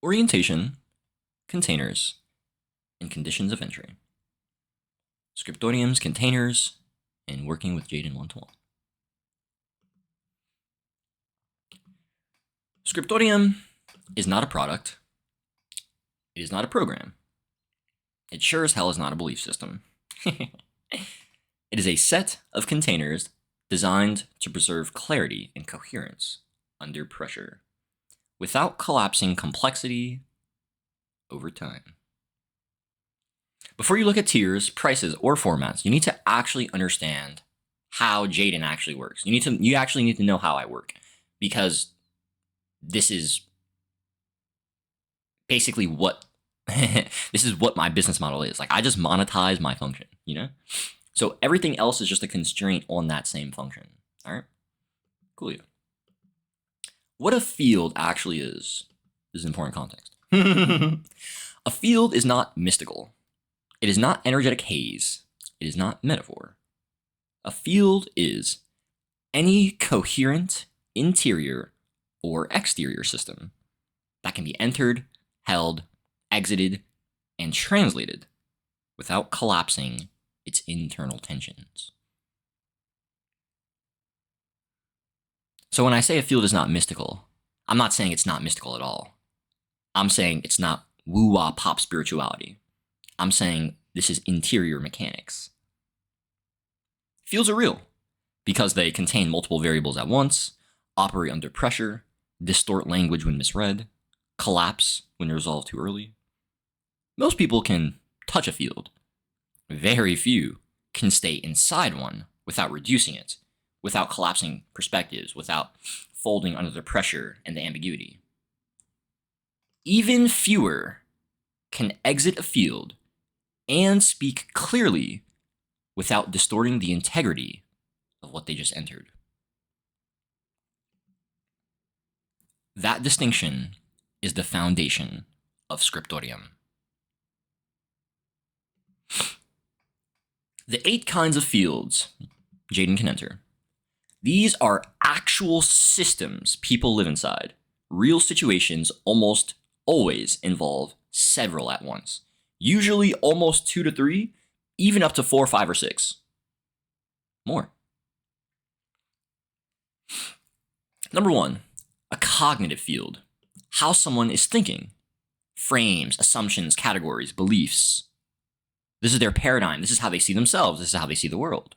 Orientation, containers, and conditions of entry. Scriptōrium's containers and working with Jaden one-to-one. Scriptōrium is not a product. It is not a program. It sure as hell is not a belief system. It is a set of containers designed to preserve clarity and coherence under pressure, without collapsing complexity over time. Before you look at tiers, prices, or formats, you need to actually understand how Jaden actually works. You actually need to know how I work, because this is basically what this is what my business model is. Like, I just monetize my function, you know? So everything else is just a constraint on that same function. All right? Cool. What a field actually is important context. A field is not mystical. It is not energetic haze. It is not metaphor. A field is any coherent interior or exterior system that can be entered, held, exited, and translated without collapsing its internal tensions. So when I say a field is not mystical, I'm not saying it's not mystical at all. I'm saying it's not woo-wah pop spirituality. I'm saying this is interior mechanics. Fields are real because they contain multiple variables at once, operate under pressure, distort language when misread, collapse when resolved too early. Most people can touch a field. Very few can stay inside one without reducing it, without collapsing perspectives, without folding under the pressure and the ambiguity. Even fewer can exit a field and speak clearly without distorting the integrity of what they just entered. That distinction is the foundation of Scriptōrium. The 8 kinds of fields Jaden can enter. These are actual systems people live inside. Real situations almost always involve several at once. Usually almost 2 to 3, even up to 4, 5, or 6. More. Number 1, a cognitive field. How someone is thinking. Frames, assumptions, categories, beliefs. This is their paradigm. This is how they see themselves. This is how they see the world.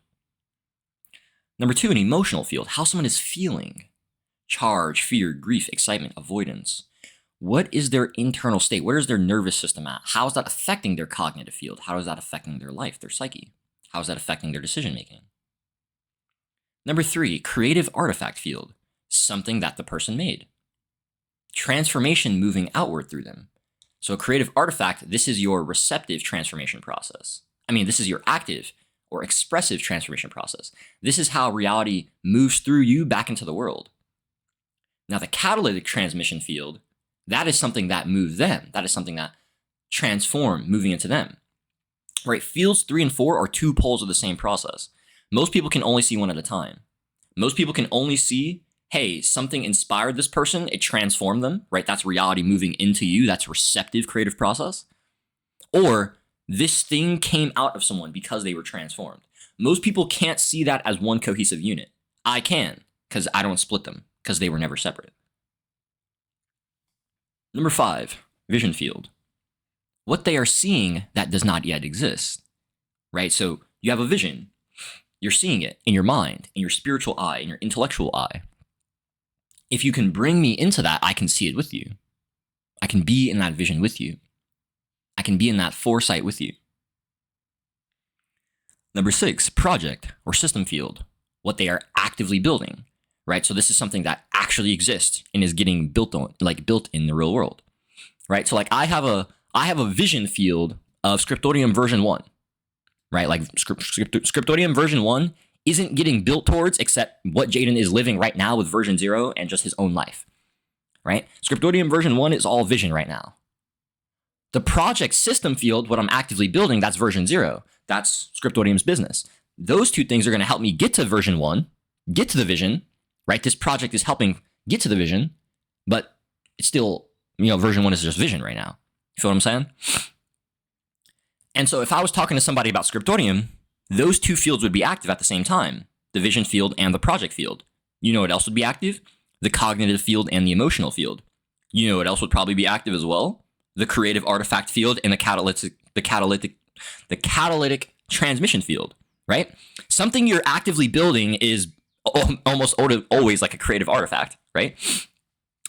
Number 2, an emotional field. How someone is feeling. Charge, fear, grief, excitement, avoidance. What is their internal state? Where is their nervous system at? How is that affecting their cognitive field? How is that affecting their life, their psyche? How is that affecting their decision making? Number 3, creative artifact field. Something that the person made. Transformation moving outward through them. So a creative artifact, this is your receptive transformation process. This is your active or expressive transformation process. This is how reality moves through you back into the world. Now, the catalytic transmission field, that is something that moves them. That is something that transforms moving into them. Right? Fields 3 and 4 are 2 poles of the same process. Most people can only see one at a time. Most people can only see, hey, something inspired this person, it transformed them, right? That's reality moving into you. That's receptive creative process. Or this thing came out of someone because they were transformed. Most people can't see that as one cohesive unit. I can, because I don't split them, because they were never separate. Number 5, vision field. What they are seeing that does not yet exist, right? So you have a vision. You're seeing it in your mind, in your spiritual eye, in your intellectual eye. If you can bring me into that, I can see it with you. I can be in that vision with you. I can be in that foresight with you. Number 6, project or system field. What they are actively building, right? So this is something that actually exists and is getting built in the real world, right? So I have a vision field of Scriptōrium version 1, right? Like Scriptōrium version 1 isn't getting built towards except what Jaden is living right now with version 0 and just his own life, right? Scriptōrium version 1 is all vision right now. The project system field, what I'm actively building, that's version 0. That's Scriptōrium's business. Those 2 things are going to help me get to version 1, get to the vision, right? This project is helping get to the vision, but it's still version 1 is just vision right now. You feel what I'm saying? And so if I was talking to somebody about Scriptōrium, those two fields would be active at the same time, the vision field and the project field. You know what else would be active? The cognitive field and the emotional field. You know what else would probably be active as well? The creative artifact field and the catalytic transmission field, right? Something you're actively building is almost always like a creative artifact, right?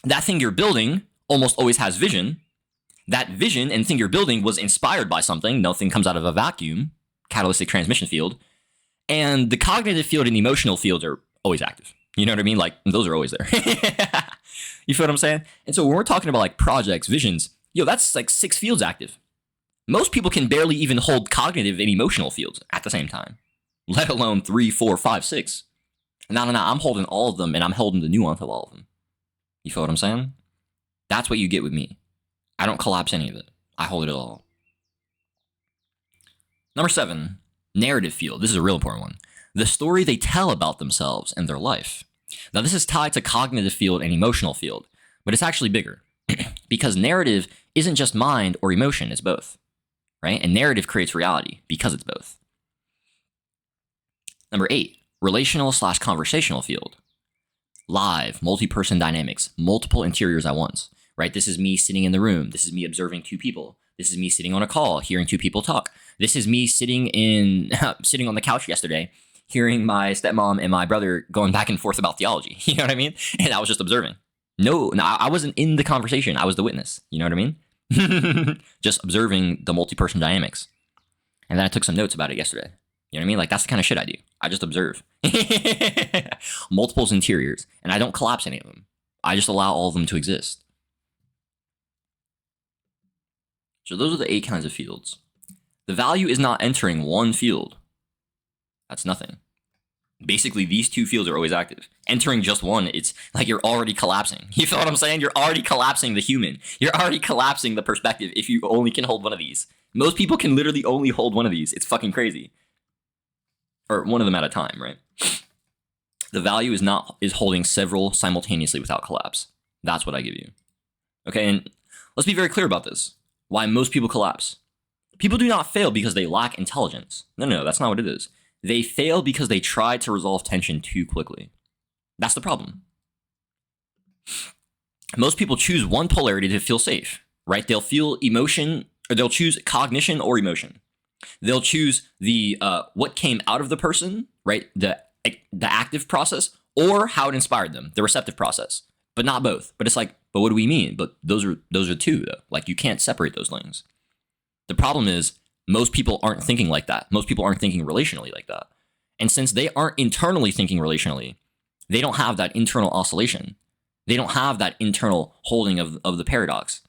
That thing you're building almost always has vision. That vision and thing you're building was inspired by something. Nothing comes out of a vacuum, catalytic transmission field. And the cognitive field and the emotional field are always active. You know what I mean? Like, those are always there. You feel what I'm saying? And so when we're talking about like projects, visions, that's like 6 fields active. Most people can barely even hold cognitive and emotional fields at the same time, let alone 3, 4, 5, 6. No, I'm holding all of them, and I'm holding the nuance of all of them. You feel what I'm saying? That's what you get with me. I don't collapse any of it. I hold it all. Number 7, narrative field. This is a real important one. The story they tell about themselves and their life. Now, this is tied to cognitive field and emotional field, but it's actually bigger because narrative isn't just mind or emotion, it's both, right? And narrative creates reality because it's both. Number 8, relational/conversational field. Live, multi-person dynamics, multiple interiors at once, right? This is me sitting in the room. This is me observing 2 people. This is me sitting on a call, hearing 2 people talk. This is me sitting on the couch yesterday, hearing my stepmom and my brother going back and forth about theology. You know what I mean? And I was just observing. No, I wasn't in the conversation. I was the witness. You know what I mean? Just observing the multi-person dynamics. And then I took some notes about it yesterday. You know what I mean? Like, that's the kind of shit I do. I just observe. Multiples interiors. And I don't collapse any of them. I just allow all of them to exist. So those are the 8 kinds of fields. The value is not entering one field. That's nothing. Basically, these 2 fields are always active. Entering just one, it's like you're already collapsing. You feel what I'm saying? You're already collapsing the human. You're already collapsing the perspective if you only can hold one of these. Most people can literally only hold one of these. It's fucking crazy. Or one of them at a time, right? The value is holding several simultaneously without collapse. That's what I give you. Okay, and let's be very clear about this. Why most people collapse. People do not fail because they lack intelligence. No, that's not what it is. They fail because they try to resolve tension too quickly. That's the problem. Most people choose one polarity to feel safe, right? They'll feel emotion, or they'll choose cognition or emotion. They'll choose the what came out of the person, right? The active process, or how it inspired them, the receptive process, but not both. But it's like, but what do we mean? But those are 2 though. Like, you can't separate those things. The problem is most people aren't thinking like that. Most people aren't thinking relationally like that. And since they aren't internally thinking relationally, they don't have that internal oscillation. They don't have that internal holding of the paradox.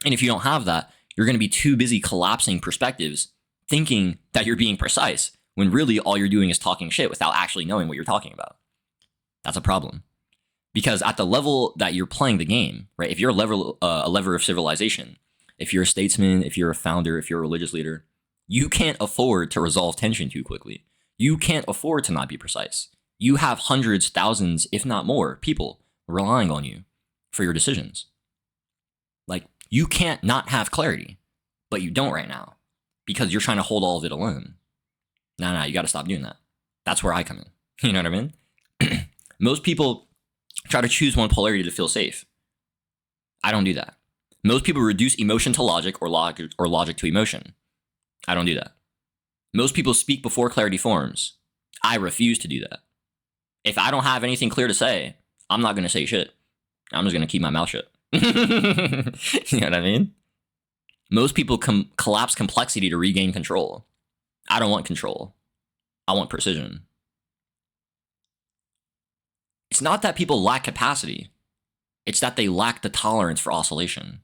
And if you don't have that, you're going to be too busy collapsing perspectives, thinking that you're being precise, when really all you're doing is talking shit without actually knowing what you're talking about. That's a problem. Because at the level that you're playing the game, right? If you're a lever of civilization, if you're a statesman, if you're a founder, if you're a religious leader, you can't afford to resolve tension too quickly. You can't afford to not be precise. You have hundreds, thousands, if not more, people relying on you for your decisions. Like, you can't not have clarity, but you don't right now because you're trying to hold all of it alone. No, you got to stop doing that. That's where I come in. You know what I mean? Most people try to choose one polarity to feel safe. I don't do that. Most people reduce emotion to logic or logic to emotion. I don't do that. Most people speak before clarity forms. I refuse to do that. If I don't have anything clear to say, I'm not going to say shit. I'm just going to keep my mouth shut. You know what I mean? Most people collapse complexity to regain control. I don't want control. I want precision. It's not that people lack capacity. It's that they lack the tolerance for oscillation.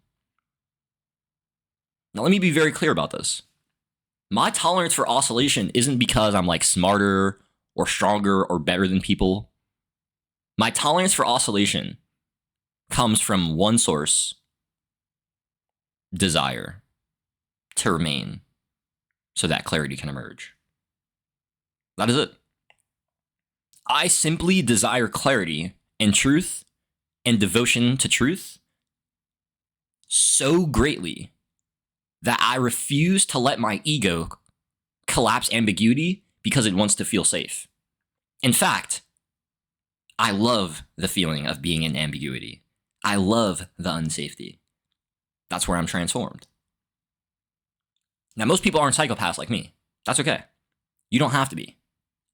Now, let me be very clear about this. My tolerance for oscillation isn't because I'm like smarter or stronger or better than people. My tolerance for oscillation comes from one source: desire to remain so that clarity can emerge. That is it. I simply desire clarity and truth and devotion to truth so greatly that I refuse to let my ego collapse ambiguity because it wants to feel safe. In fact, I love the feeling of being in ambiguity. I love the unsafety. That's where I'm transformed. Now, most people aren't psychopaths like me. That's okay. You don't have to be.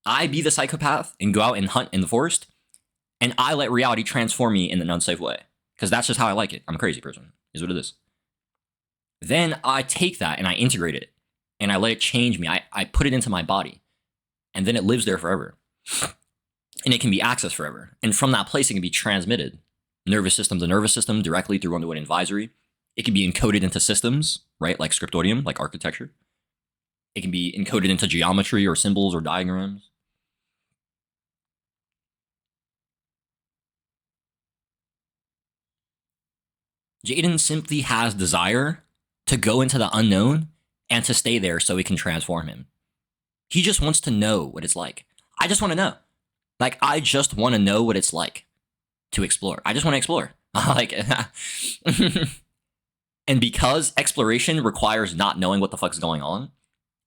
I be the psychopath and go out and hunt in the forest, and I let reality transform me in an unsafe way, because that's just how I like it. I'm a crazy person, is what it is. Then I take that and I integrate it, and I let it change me. I put it into my body, and then it lives there forever. And it can be accessed forever. And from that place, it can be transmitted. Nervous system to nervous system directly through Underwood advisory. It can be encoded into systems, right? Like Scriptōrium, like architecture. It can be encoded into geometry or symbols or diagrams. Jaden simply has desire to go into the unknown and to stay there so it can transform him. He just wants to know what it's like. I just want to know. Like, I just want to know what it's like to explore. I just want to explore. Like, and because exploration requires not knowing what the fuck is going on,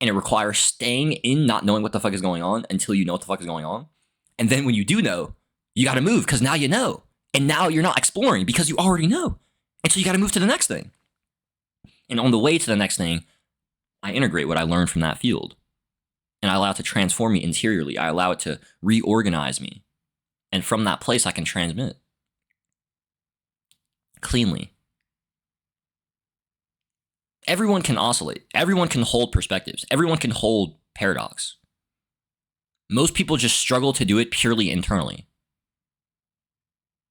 and it requires staying in not knowing what the fuck is going on until you know what the fuck is going on. And then when you do know, you got to move because now you know. And now you're not exploring because you already know. And so you got to move to the next thing. And on the way to the next thing, I integrate what I learned from that field. And I allow it to transform me interiorly. I allow it to reorganize me. And from that place, I can transmit cleanly. Everyone can oscillate. Everyone can hold perspectives. Everyone can hold paradox. Most people just struggle to do it purely internally.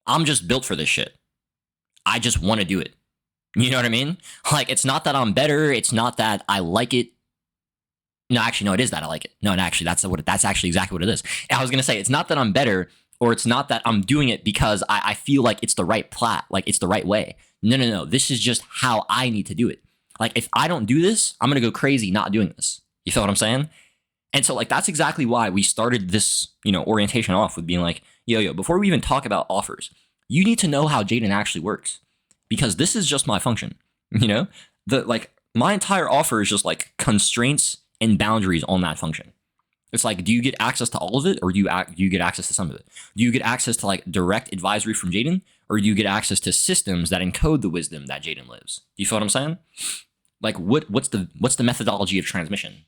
I'm just built for this shit. I just want to do it. You know what I mean? Like, it's not that I'm better. It's not that I like it. No, actually, no, it is that I like it. No, actually, that's actually exactly what it is. I was going to say, it's not that I'm better, or it's not that I'm doing it because I feel like it's the right plot, like it's the right way. No. This is just how I need to do it. Like, if I don't do this, I'm going to go crazy not doing this. You feel what I'm saying? And so, like, that's exactly why we started this, orientation off with being like, yo, before we even talk about offers, you need to know how Jaden actually works, because this is just my function. My entire offer is just like constraints and boundaries on that function. It's like, do you get access to all of it, or do you get access to some of it? Do you get access to like direct advisory from Jaden, or do you get access to systems that encode the wisdom that Jaden lives? Do you feel what I'm saying? Like, what's the methodology of transmission?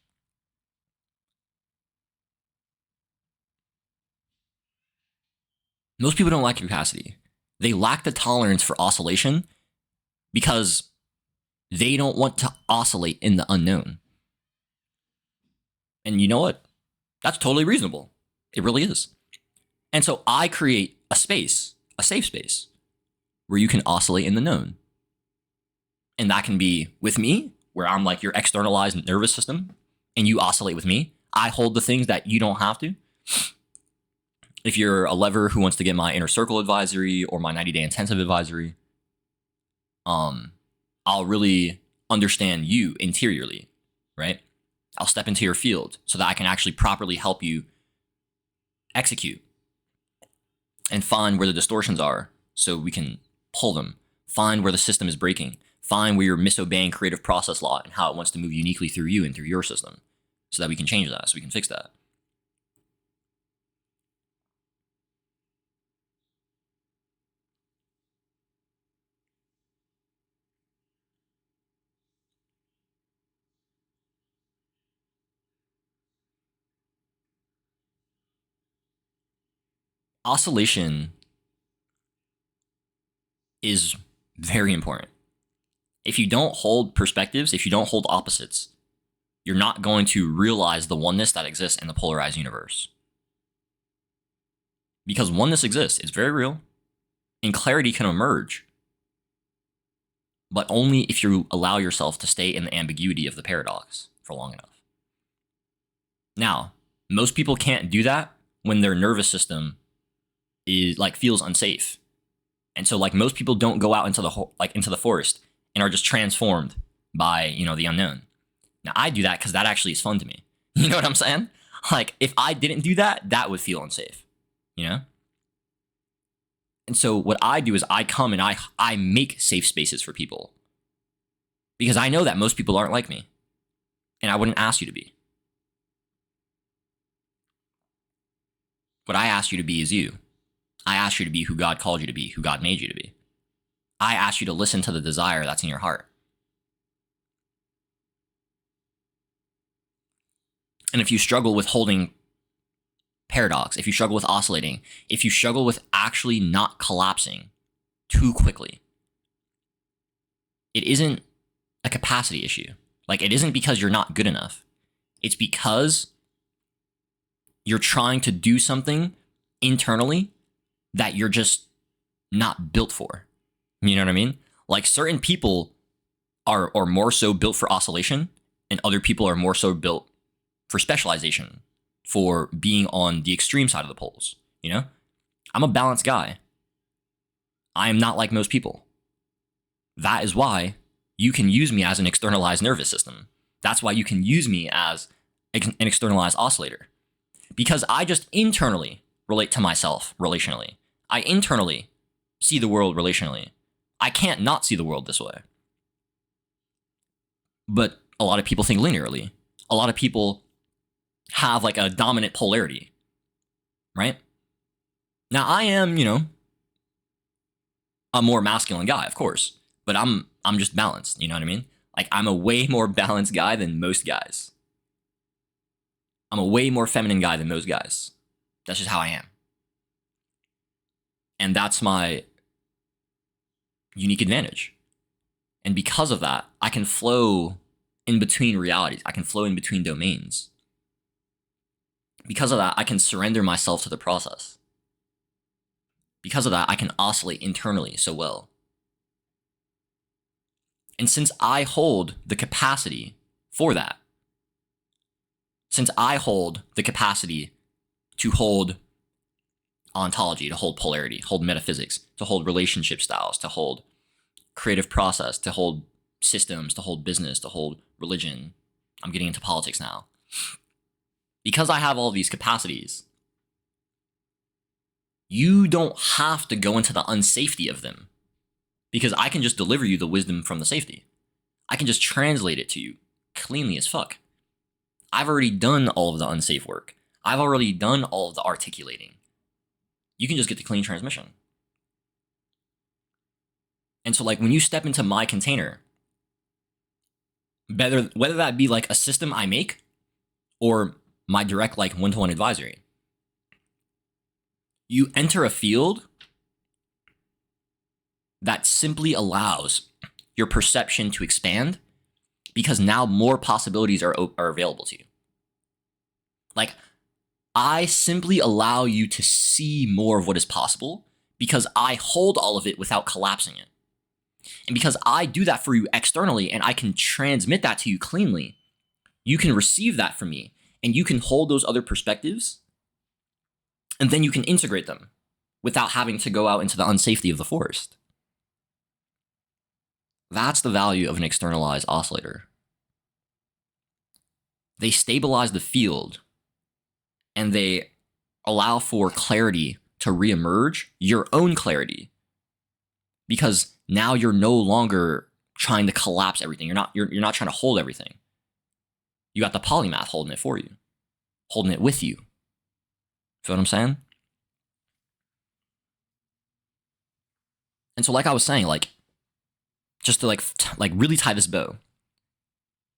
Most people don't lack capacity. They lack the tolerance for oscillation because they don't want to oscillate in the unknown. And you know what? That's totally reasonable. It really is. And so I create a space, a safe space, where you can oscillate in the known. And that can be with me, where I'm like your externalized nervous system, and you oscillate with me. I hold the things that you don't have to. If you're a lever who wants to get my inner circle advisory or my 90-day intensive advisory, I'll really understand you interiorly, right? I'll step into your field so that I can actually properly help you execute and find where the distortions are so we can pull them, find where the system is breaking, find where you're misobeying creative process law and how it wants to move uniquely through you and through your system so that we can change that, so we can fix that. Oscillation is very important. If you don't hold perspectives, if you don't hold opposites, you're not going to realize the oneness that exists in the polarized universe. Because oneness exists, it's very real, and clarity can emerge, but only if you allow yourself to stay in the ambiguity of the paradox for long enough. Now, most people can't do that when their nervous system is like feels unsafe. And so like most people don't go out into the forest and are just transformed by, the unknown. Now I do that because that actually is fun to me. You know what I'm saying? Like if I didn't do that, that would feel unsafe, And so what I do is I come and I make safe spaces for people. Because I know that most people aren't like me. And I wouldn't ask you to be. What I ask you to be is you. I ask you to be who God called you to be, who God made you to be. I ask you to listen to the desire that's in your heart. And if you struggle with holding paradox, if you struggle with oscillating, if you struggle with actually not collapsing too quickly, it isn't a capacity issue. Like, it isn't because you're not good enough. It's because you're trying to do something internally that you're just not built for. You know what I mean? Like, certain people are more so built for oscillation, and other people are more so built for specialization, for being on the extreme side of the poles. You know? I'm a balanced guy. I am not like most people. That is why you can use me as an externalized nervous system. That's why you can use me as an externalized oscillator. Because I just internally relate to myself relationally. I internally see the world relationally. I can't not see the world this way. But a lot of people think linearly. A lot of people have like a dominant polarity, right? Now, I am, a more masculine guy, of course, but I'm just balanced, you know what I mean? Like, I'm a way more balanced guy than most guys. I'm a way more feminine guy than most guys. That's just how I am. And that's my unique advantage. And because of that, I can flow in between realities. I can flow in between domains. Because of that, I can surrender myself to the process. Because of that, I can oscillate internally so well. And since I hold the capacity for that, since I hold the capacity to hold ontology, to hold polarity, hold metaphysics, to hold relationship styles, to hold creative process, to hold systems, to hold business, to hold religion. I'm getting into politics now. Because I have all these capacities, you don't have to go into the unsafety of them, because I can just deliver you the wisdom from the safety. I can just translate it to you cleanly as fuck. I've already done all of the unsafe work. I've already done all of the articulating. You can just get the clean transmission. And so, like, when you step into my container, whether that be like a system I make or my direct like one-to-one advisory, you enter a field that simply allows your perception to expand, because now more possibilities are available to you. Like, I simply allow you to see more of what is possible because I hold all of it without collapsing it. And because I do that for you externally and I can transmit that to you cleanly, you can receive that from me and you can hold those other perspectives, and then you can integrate them without having to go out into the unsafety of the forest. That's the value of an externalized oscillator. They stabilize the field and they allow for clarity to reemerge, your own clarity, because now you're no longer trying to collapse everything. You're not trying to hold everything. You got the polymath holding it for you, holding it with you. Feel what I'm saying? And so, like I was saying, like, just to like really tie this bow,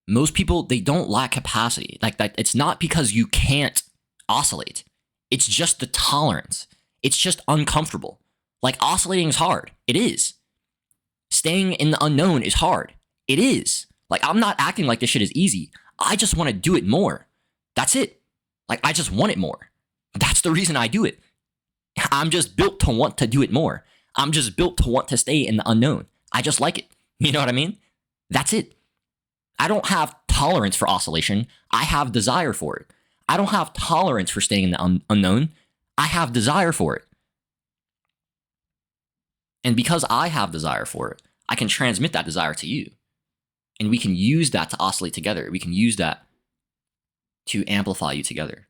most people, they don't lack capacity. Like, that, it's not because you can't oscillate. It's just the tolerance. It's just uncomfortable. Like, oscillating is hard. It is. Staying in the unknown is hard. It is. Like, I'm not acting like this shit is easy. I just want to do it more. That's it. Like, I just want it more. That's the reason I do it. I'm just built to want to do it more. I'm just built to want to stay in the unknown. I just like it. You know what I mean? That's it. I don't have tolerance for oscillation. I have desire for it. I don't have tolerance for staying in the unknown. I have desire for it. And because I have desire for it, I can transmit that desire to you. And we can use that to oscillate together. We can use that to amplify you together.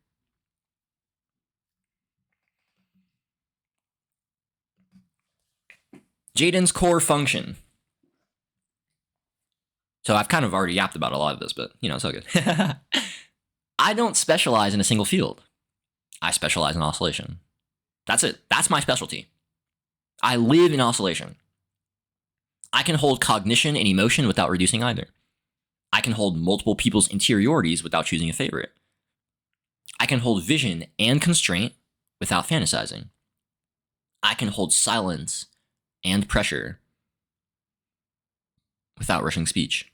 Jaden's core function. So I've kind of already yapped about a lot of this, but it's all good. I don't specialize in a single field. I specialize in oscillation. That's it. That's my specialty. I live in oscillation. I can hold cognition and emotion without reducing either. I can hold multiple people's interiorities without choosing a favorite. I can hold vision and constraint without fantasizing. I can hold silence and pressure without rushing speech.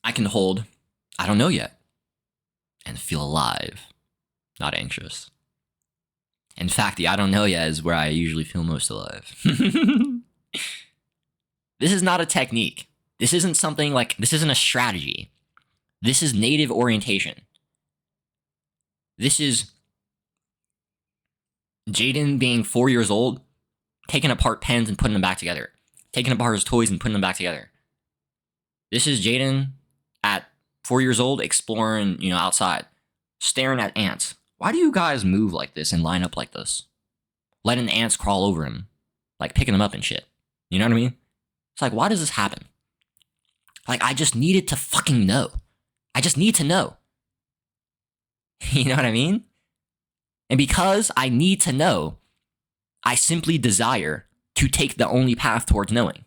I can hold, I don't know yet, and feel alive, not anxious. In fact, the I don't know yet is where I usually feel most alive. This is not a technique. This isn't something like, this isn't a strategy. This is native orientation. This is Jaden being 4 years old, taking apart pens and putting them back together. Taking apart his toys and putting them back together. This is Jaden at 4 years old exploring, outside, staring at ants. Why do you guys move like this and line up like this? Letting the ants crawl over him, like picking them up and shit. You know what I mean? It's like, why does this happen? Like, I just needed to fucking know. I just need to know. You know what I mean? And because I need to know, I simply desire to take the only path towards knowing,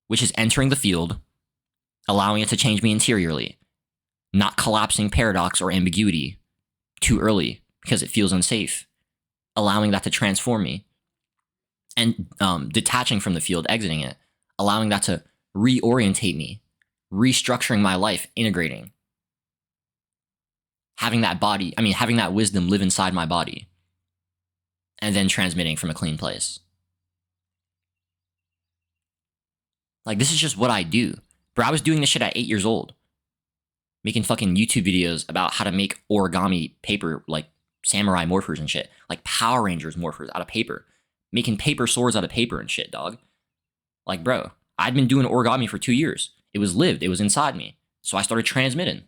which is entering the field, allowing it to change me interiorly, not collapsing paradox or ambiguity too early because it feels unsafe, allowing that to transform me, and detaching from the field, exiting it, allowing that to reorientate me, restructuring my life, integrating, having that wisdom live inside my body, and then transmitting from a clean place. Like, this is just what I do. Bro, I was doing this shit at 8 years old. Making fucking YouTube videos about how to make origami paper, like samurai morphers and shit. Like Power Rangers morphers out of paper. Making paper swords out of paper and shit, dog. Like, bro, I'd been doing origami for 2 years. It was lived. It was inside me. So I started transmitting.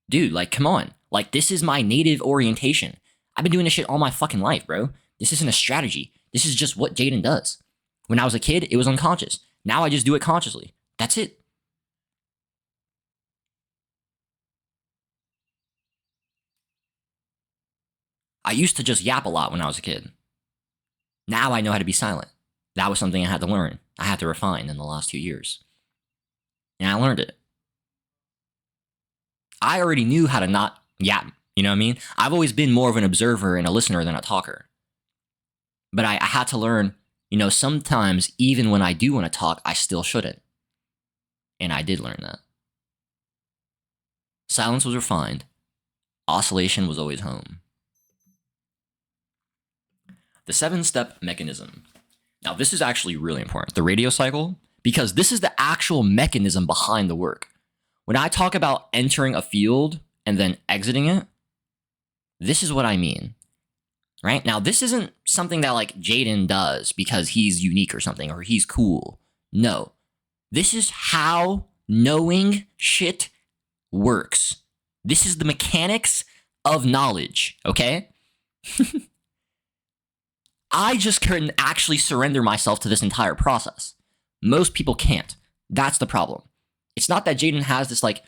Dude, like, come on. Like, this is my native orientation. I've been doing this shit all my fucking life, bro. This isn't a strategy. This is just what Jaden does. When I was a kid, it was unconscious. Now I just do it consciously. That's it. I used to just yap a lot when I was a kid. Now I know how to be silent. That was something I had to learn. I had to refine in the last 2 years. And I learned it. I already knew how to not yap. You know what I mean? I've always been more of an observer and a listener than a talker. But I had to learn, sometimes even when I do want to talk, I still shouldn't. And I did learn that. Silence was refined. Oscillation was always home. The 7-step mechanism. Now, this is actually really important. The radio cycle, because this is the actual mechanism behind the work. When I talk about entering a field and then exiting it, this is what I mean. Right? Now, this isn't something that like Jaden does because he's unique or something, or he's cool. No. This is how knowing shit works. This is the mechanics of knowledge, okay? I just couldn't actually surrender myself to this entire process. Most people can't. That's the problem. It's not that Jaden has this like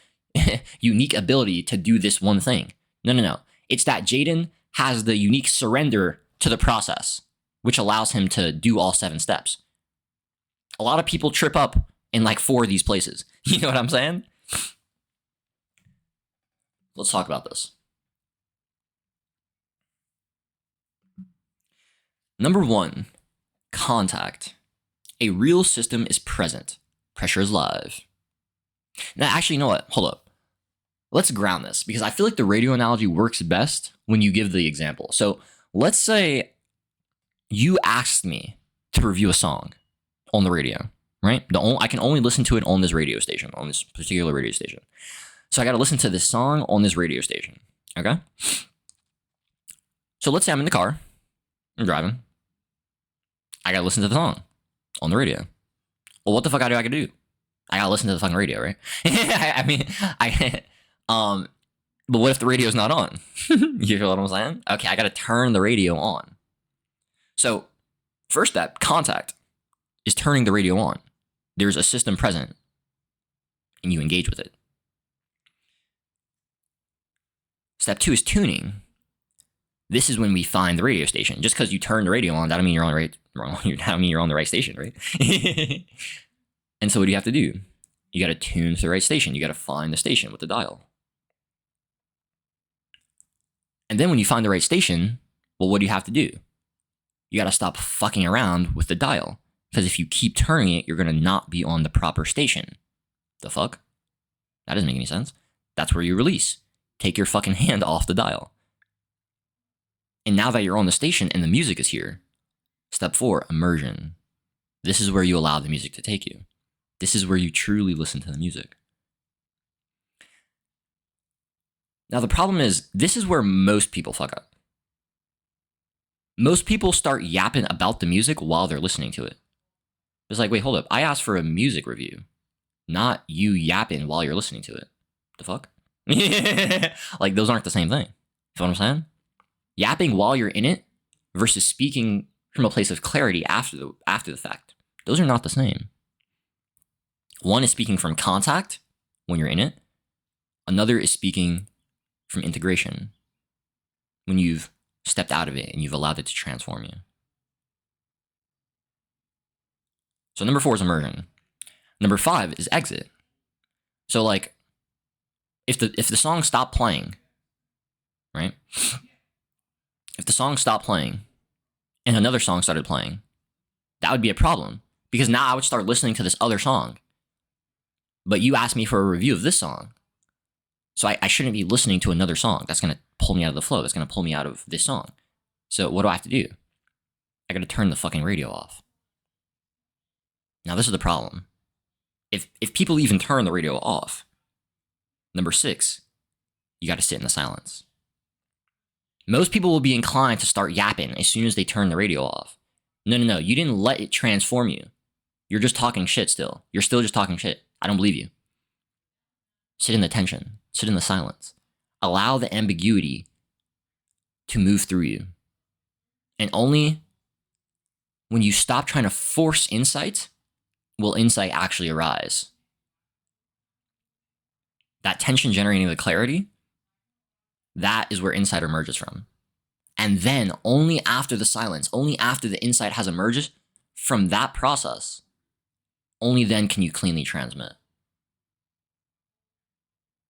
unique ability to do this one thing. No. It's that Jaden has the unique surrender to the process, which allows him to do all 7 steps. A lot of people trip up in like 4 of these places. You know what I'm saying? Let's talk about this. Number 1, contact. A real system is present. Pressure is live. Now, actually, you know what? Hold up. Let's ground this because I feel like the radio analogy works best when you give the example. So let's say you asked me to review a song on the radio, right? I can only listen to it on this radio station, on this particular radio station. So I got to listen to this song on this radio station, okay? So let's say I'm in the car. I'm driving. I got to listen to the song on the radio. Well, what the fuck do I got to do? I got to listen to the fucking radio, right? But what if the radio's not on? You feel what I'm saying? Okay, I got to turn the radio on. So, first step, contact, is turning the radio on. there's a system present and you engage with it. Step 2 is tuning. This is when we find the radio station. Just because you turn the radio on, that doesn't mean you're on the right. That don't mean you're on the right station, right? And so what do you have to do? You got to tune to the right station. You got to find the station with the dial. And then when you find the right station, well, what do you have to do? You got to stop fucking around with the dial. Because if you keep turning it, you're going to not be on the proper station. The fuck? That doesn't make any sense. That's where you release. Take your fucking hand off the dial. And now that you're on the station and the music is here, step 4, immersion. This is where you allow the music to take you. This is where you truly listen to the music. Now, the problem is, this is where most people fuck up. Most people start yapping about the music while they're listening to it. It's like, wait, hold up. I asked for a music review, not you yapping while you're listening to it. The fuck? Like, those aren't the same thing. You know what I'm saying? Yapping while you're in it versus speaking from a place of clarity after the fact. Those are not the same. One is speaking from contact when you're in it. Another is speaking from integration when you've stepped out of it and you've allowed it to transform you. So number 4 is immersion. Number 5 is exit. So like, if the song stopped playing, right? If the song stopped playing and another song started playing, that would be a problem because now I would start listening to this other song. But you asked me for a review of this song. So I shouldn't be listening to another song. That's going to pull me out of the flow. That's going to pull me out of this song. So what do I have to do? I got to turn the fucking radio off. Now this is the problem. If people even turn the radio off, number 6, you got to sit in the silence. Most people will be inclined to start yapping as soon as they turn the radio off. No. You didn't let it transform you. You're just talking shit still. You're still just talking shit. I don't believe you. Sit in the tension. Sit in the silence. Allow the ambiguity to move through you. And only when you stop trying to force insight will insight actually arise. That tension generating the clarity, that is where insight emerges from. And then only after the silence, only after the insight has emerged from that process, only then can you cleanly transmit.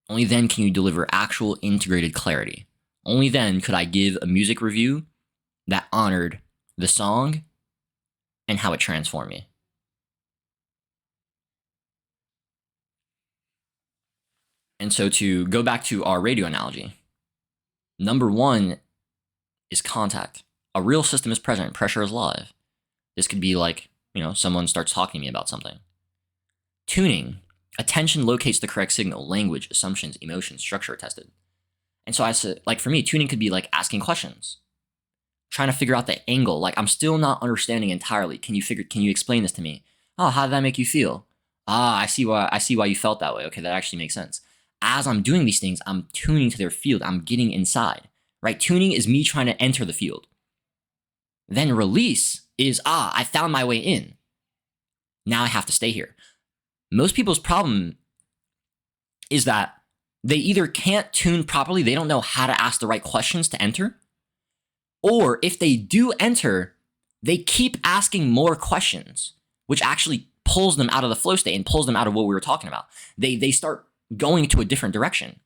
Only then can you deliver actual integrated clarity. Only then could I give a music review that honored the song and how it transformed me. And so to go back to our radio analogy, number 1 is contact. A real system is present. Pressure is live. This could be like, someone starts talking to me about something. Tuning. Attention locates the correct signal. Language, assumptions, emotions, structure are tested. And so I said, like for me, tuning could be like asking questions. Trying to figure out the angle. Like, I'm still not understanding entirely. Can you explain this to me? Oh, how did that make you feel? I see why you felt that way. Okay, that actually makes sense. As I'm doing these things, I'm tuning to their field. I'm getting inside, right? Tuning is me trying to enter the field. Then release is, I found my way in. Now I have to stay here. Most people's problem is that they either can't tune properly, they don't know how to ask the right questions to enter, or if they do enter, they keep asking more questions, which actually pulls them out of the flow state and pulls them out of what we were talking about. They start going to a different direction.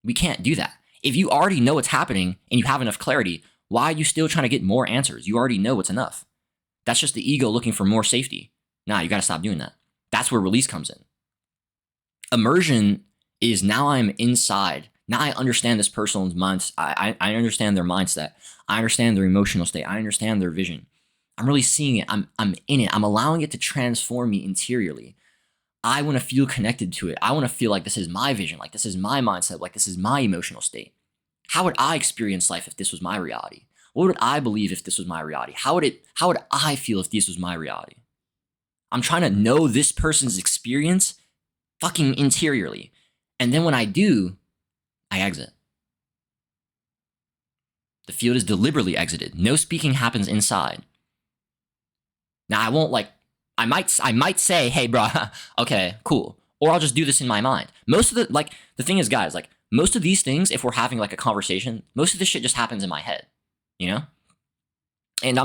We can't do that. If you already know what's happening and you have enough clarity, why are you still trying to get more answers? You already know what's enough. That's just the ego looking for more safety. Nah, you got to stop doing that. That's where release comes in. Immersion is now I'm inside. Now I understand this person's mind. I understand their mindset. I understand their emotional state. I understand their vision. I'm really seeing it. I'm in it. I'm allowing it to transform me interiorly. I want to feel connected to it. I want to feel like this is my vision, like this is my mindset, like this is my emotional state. How would I experience life if this was my reality? What would I believe if this was my reality? How would I feel if this was my reality? I'm trying to know this person's experience fucking interiorly. And then when I do, I exit. The field is deliberately exited. No speaking happens inside. Now, I might say, hey, bro, okay, cool. Or I'll just do this in my mind. Most of the thing is, guys, like, most of these things, if we're having like a conversation, most of this shit just happens in my head, you know? And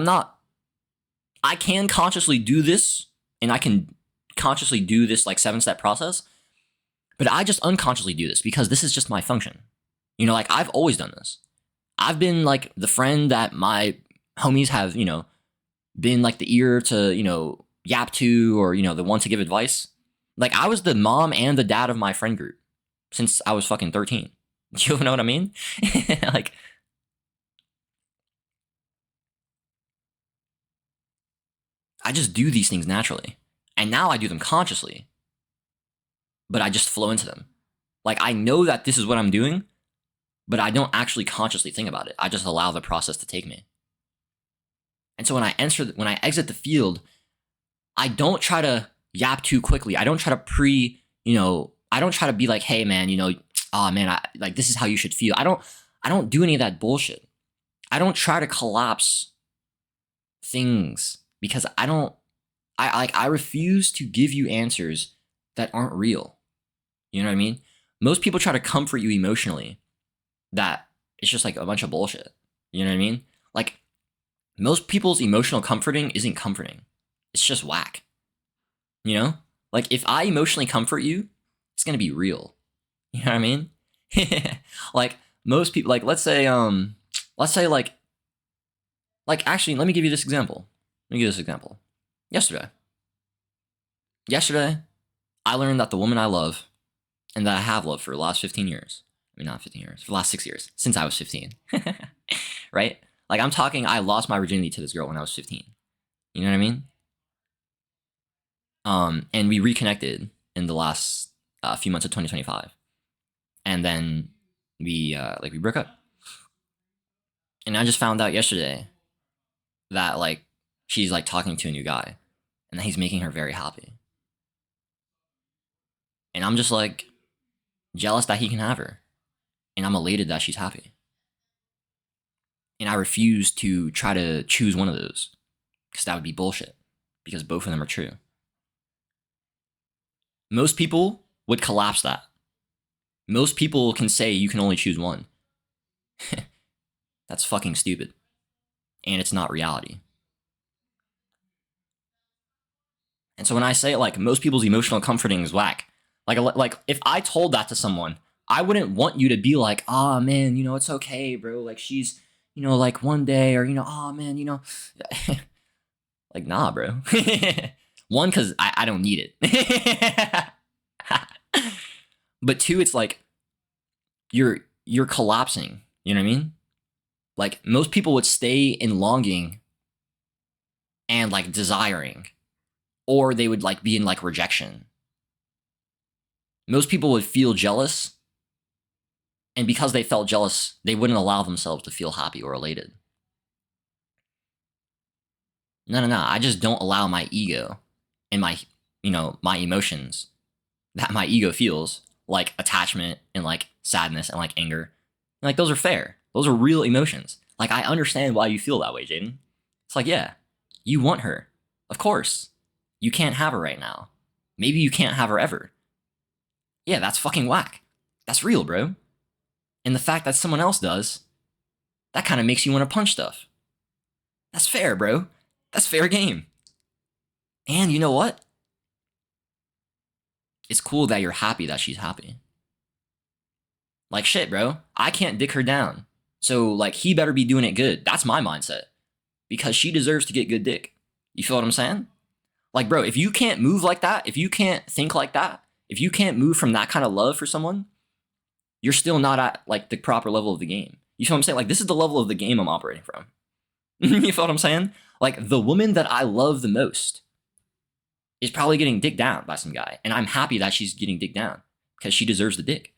I can consciously do this, and I can consciously do this like 7-step process, but I just unconsciously do this because this is just my function. You know, like, I've always done this. I've been like the friend that my homies have, you know, been like the ear to, you know, yap to, or, you know, the one to give advice. Like, I was the mom and the dad of my friend group since I was fucking 13. You know what I mean? Like, I just do these things naturally. And now I do them consciously, but I just flow into them. Like, I know that this is what I'm doing, but I don't actually consciously think about it. I just allow the process to take me. And so when I exit the field, I don't try to yap too quickly. I don't try to I don't try to be like, hey man, you know, oh man, like, this is how you should feel. I don't do any of that bullshit. I don't try to collapse things because I refuse to give you answers that aren't real. You know what I mean? Most people try to comfort you emotionally. That it's just like a bunch of bullshit. You know what I mean? Like, most people's emotional comforting isn't comforting. It's just whack. You know? Like, if I emotionally comfort you, it's gonna be real. You know what I mean? Like, most people, like, let's say actually, let me give you this example. Yesterday, I learned that the woman I love and that I have loved for the last 15 years, I mean, not 15 years, for the last 6 years, since I was 15, right? Like, I'm talking, I lost my virginity to this girl when I was 15. You know what I mean? And we reconnected in the last few months of 2025. And then we broke up. And I just found out yesterday that, like, she's like talking to a new guy and that he's making her very happy. And I'm just like jealous that he can have her. And I'm elated that she's happy. And I refuse to try to choose one of those because that would be bullshit, because both of them are true. Most people would collapse that. Most people can say you can only choose one. That's fucking stupid. And it's not reality. And so when I say, like, most people's emotional comforting is whack, like if I told that to someone, I wouldn't want you to be like, oh man, you know, it's okay, bro. Like, she's, you know, like, one day, or, you know, oh man, you know, like, nah, bro. One, because I don't need it. But two, it's like, you're collapsing. You know what I mean? Like, most people would stay in longing and like desiring, or they would like be in like rejection. Most people would feel jealous, and because they felt jealous, they wouldn't allow themselves to feel happy or elated. No. I just don't allow my ego and my, you know, my emotions that my ego feels, like attachment and like sadness and like anger. And, like, those are fair. Those are real emotions. Like, I understand why you feel that way, Jaden. It's like, yeah, you want her. Of course. You can't have her right now. Maybe you can't have her ever. Yeah, that's fucking whack. That's real, bro. And the fact that someone else does, that kind of makes you want to punch stuff. That's fair, bro. That's fair game. And you know what? It's cool that you're happy that she's happy. Like, shit, bro. I can't dick her down. So, like, he better be doing it good. That's my mindset. Because she deserves to get good dick. You feel what I'm saying? Like, bro, if you can't move like that, if you can't think like that, if you can't move from that kind of love for someone, you're still not at, like, the proper level of the game. You feel what I'm saying? Like, this is the level of the game I'm operating from. You feel what I'm saying? Like, the woman that I love the most is probably getting dicked down by some guy. And I'm happy that she's getting dicked down because she deserves the dick.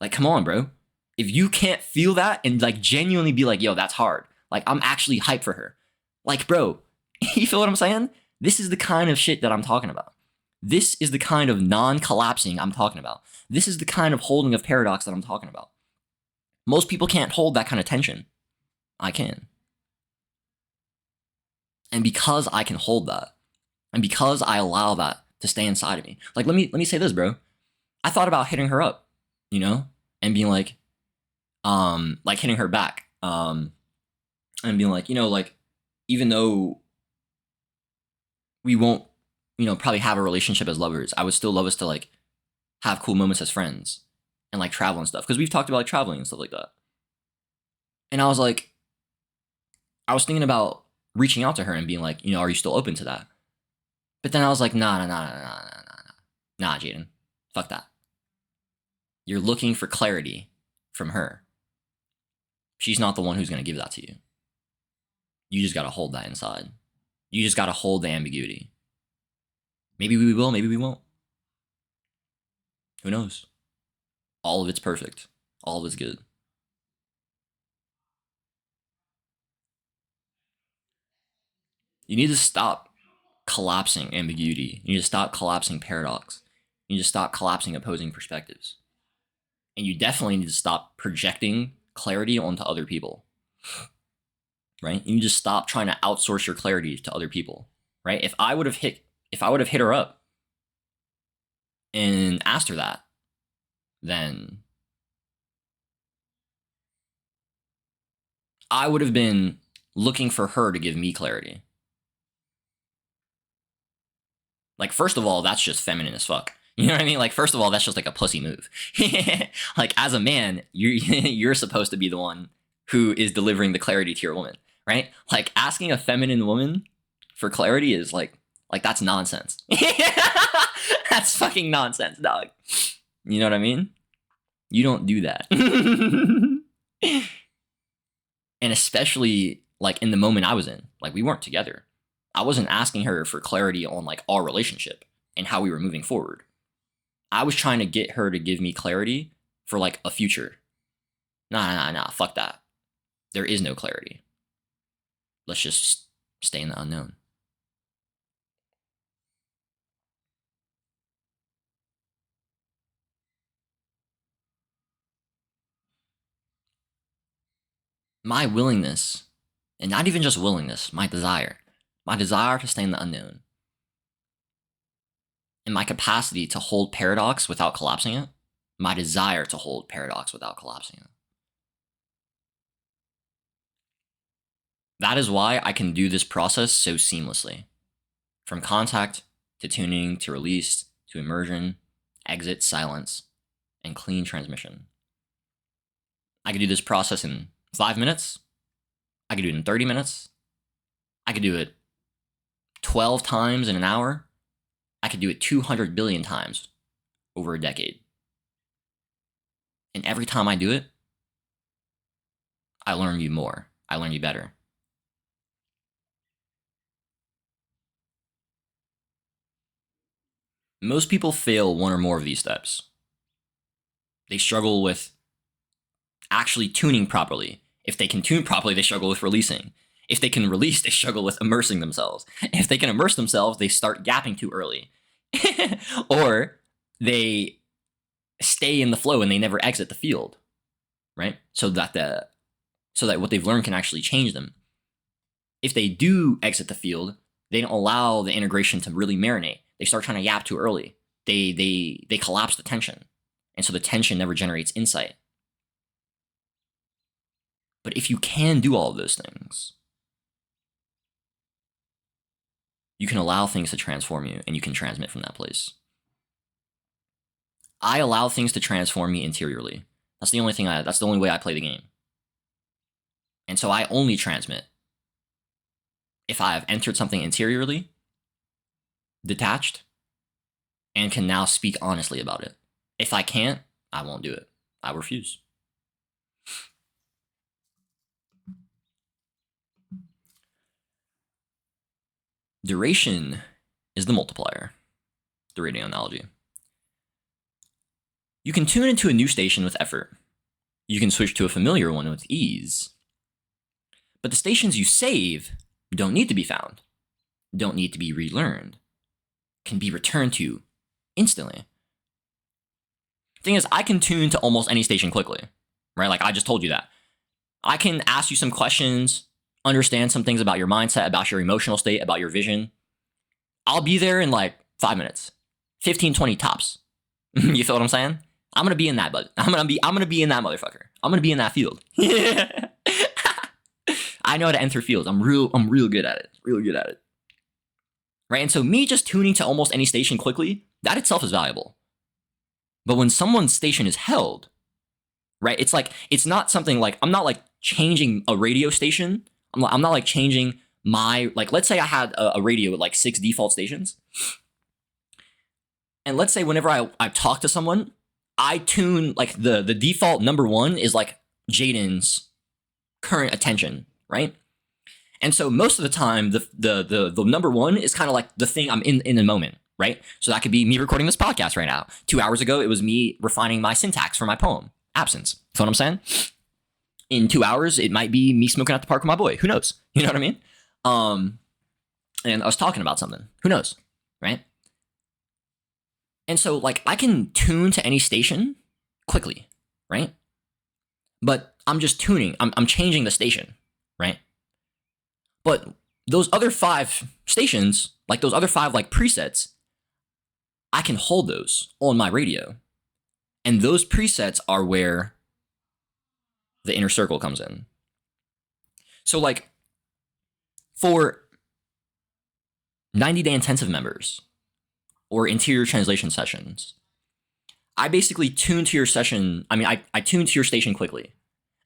Like, come on, bro. If you can't feel that and, like, genuinely be like, yo, that's hard. Like, I'm actually hyped for her. Like, bro, you feel what I'm saying? This is the kind of shit that I'm talking about. This is the kind of non-collapsing I'm talking about. This is the kind of holding of paradox that I'm talking about. Most people can't hold that kind of tension. I can. And because I can hold that, And because I allow that to stay inside of me, like, let me say this, bro. I thought about hitting her up, you know, and being like hitting her back, and being like, you know, like, even though we won't, you know, probably have a relationship as lovers, I would still love us to like have cool moments as friends and like travel and stuff. Cause we've talked about like traveling and stuff like that. And I was like, I was thinking about reaching out to her and being like, you know, are you still open to that? But then I was like, nah, Jaden, fuck that. You're looking for clarity from her. She's not the one who's going to give that to you. You just got to hold that inside. You just got to hold the ambiguity. Maybe we will, maybe we won't. Who knows? All of it's perfect. All of it's good. You need to stop collapsing ambiguity. You need to stop collapsing paradox. You need to stop collapsing opposing perspectives. And you definitely need to stop projecting clarity onto other people. Right? You need to stop trying to outsource your clarity to other people. Right? If I would have hit her up and asked her that, then I would have been looking for her to give me clarity. Like, first of all, that's just feminine as fuck. You know what I mean? Like, first of all, that's just like a pussy move. Like, as a man, you're supposed to be the one who is delivering the clarity to your woman, right? Like, asking a feminine woman for clarity is like that's nonsense. That's fucking nonsense, dog. You know what I mean? You don't do that. And especially like in the moment I was in, like, we weren't together. I wasn't asking her for clarity on like our relationship and how we were moving forward. I was trying to get her to give me clarity for like a future. Nah, fuck that. There is no clarity. Let's just stay in the unknown. My willingness, and not even just willingness, my desire to stay in the unknown, and my capacity to hold paradox without collapsing it, my desire to hold paradox without collapsing it. That is why I can do this process so seamlessly. From contact, to tuning, to release, to immersion, exit, silence, and clean transmission. I can do this process in 5 minutes. I could do it in 30 minutes. I could do it 12 times in an hour. I could do it 200 billion times over a decade. And every time I do it, I learn you more. I learn you better. Most people fail one or more of these steps. They struggle with actually tuning properly. If they can tune properly, they struggle with releasing. If they can release, they struggle with immersing themselves. If they can immerse themselves, they start gapping too early. Or they stay in the flow and they never exit the field, right? So that what they've learned can actually change them. If they do exit the field, they don't allow the integration to really marinate. They start trying to yap too early. They collapse the tension. And so the tension never generates insight. But if you can do all of those things, you can allow things to transform you and you can transmit from that place. I allow things to transform me interiorly. That's the only way I play the game. And so I only transmit if I have entered something interiorly, detached, and can now speak honestly about it. If I can't, I won't do it. I refuse. Duration is the multiplier, the radio analogy. You can tune into a new station with effort. You can switch to a familiar one with ease. But the stations you save don't need to be found, don't need to be relearned, can be returned to instantly. The thing is, I can tune to almost any station quickly, right? Like I just told you that. I can ask you some questions, understand some things about your mindset, about your emotional state, about your vision. I'll be there in like 5 minutes, 15, 20 tops. You feel what I'm saying? I'm gonna be in that, bud. I'm gonna be in that motherfucker. I'm gonna be in that field. I know how to enter fields. I'm real good at it. Really good at it. Right? And so me just tuning to almost any station quickly, that itself is valuable. But when someone's station is held, right? It's like, it's not something like, I'm not like changing a radio station. I'm not like changing my, like, let's say I had a radio with like 6 default stations. And let's say whenever I talk to someone, I tune like the default number 1 is like Jaden's current attention, right? And so most of the time, the number 1 is kind of like the thing I'm in the moment, right? So that could be me recording this podcast right now. 2 hours ago, it was me refining my syntax for my poem, Absence. You know what I'm saying? In 2 hours, it might be me smoking at the park with my boy. Who knows? You know what I mean? And I was talking about something. Who knows, right? And so like I can tune to any station quickly, right? But I'm just tuning. I'm changing the station, right? But those other 5 stations, like those other 5 like presets, I can hold those on my radio. And those presets are where the inner circle comes in. So like for 90-day intensive members or interior translation sessions, I basically tune to your session. I mean, I tune to your station quickly.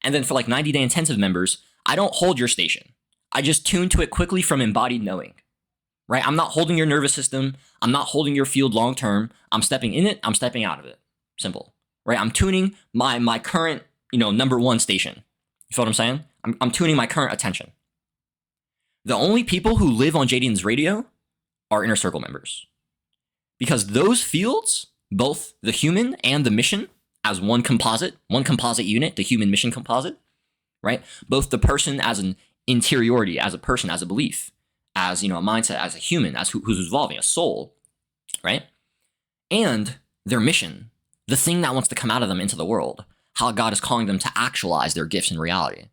And then for like 90-day intensive members, I don't hold your station. I just tune to it quickly from embodied knowing, right? I'm not holding your nervous system. I'm not holding your field long term. I'm stepping in it. I'm stepping out of it. Simple, right? I'm tuning my current, number 1 station. You feel what I'm saying? I'm tuning my current attention. The only people who live on Jaden's radio are inner circle members, because those fields, both the human and the mission, as one composite unit, the human mission composite, right? Both the person as an interiority, as a person, as a belief, as a mindset, as a human, as who's evolving, a soul, right? And their mission, the thing that wants to come out of them into the world, how God is calling them to actualize their gifts in reality,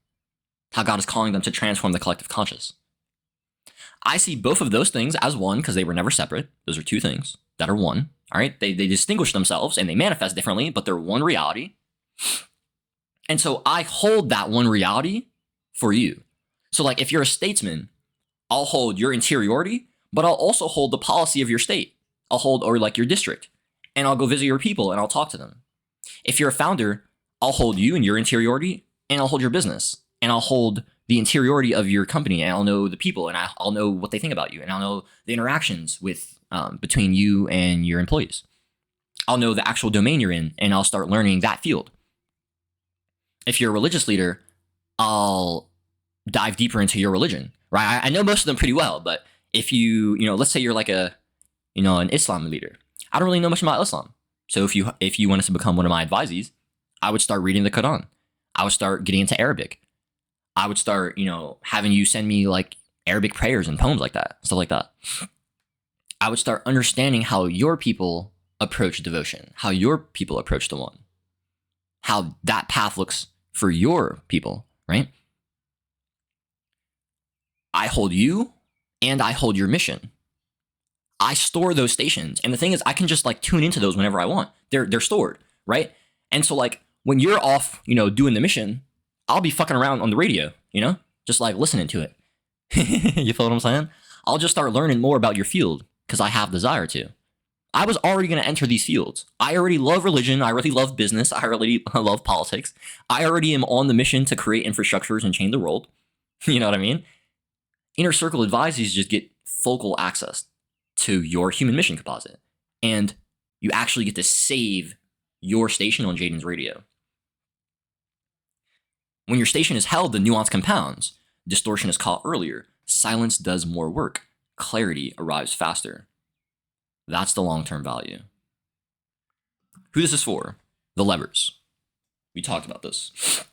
how God is calling them to transform the collective conscious. I see both of those things as one because they were never separate. Those are 2 things that are one. All right, they distinguish themselves and they manifest differently, but they're one reality. And so I hold that one reality for you. So like if you're a statesman, I'll hold your interiority, but I'll also hold the policy of your state. I'll hold, or like your district, and I'll go visit your people and I'll talk to them. If you're a founder, I'll hold you and your interiority, and I'll hold your business, and I'll hold the interiority of your company, and I'll know the people, and I'll know what they think about you, and I'll know the interactions with between you and your employees. I'll know the actual domain you're in, and I'll start learning that field. If you're a religious leader, I'll dive deeper into your religion, right? I know most of them pretty well, but if you let's say you're like an Islam leader, I don't really know much about Islam. So if you wanted to become one of my advisees, I would start reading the Quran. I would start getting into Arabic. I would start, having you send me like Arabic prayers and poems like that, stuff like that. I would start understanding how your people approach devotion, how your people approach the one, how that path looks for your people, right? I hold you and I hold your mission. I store those stations. And the thing is, I can just like tune into those whenever I want. They're stored, right? And so like when you're off, doing the mission, I'll be fucking around on the radio, just like listening to it. You feel what I'm saying? I'll just start learning more about your field because I have desire to. I was already going to enter these fields. I already love religion. I already love business. I already love politics. I already am on the mission to create infrastructures and change the world. You know what I mean? Inner Circle advisees just get focal access to your human mission composite. And you actually get to save your station on Jaden's radio. When your station is held, the nuance compounds. Distortion is caught earlier. Silence does more work. Clarity arrives faster. That's the long-term value. Who this is for? The levers. We talked about this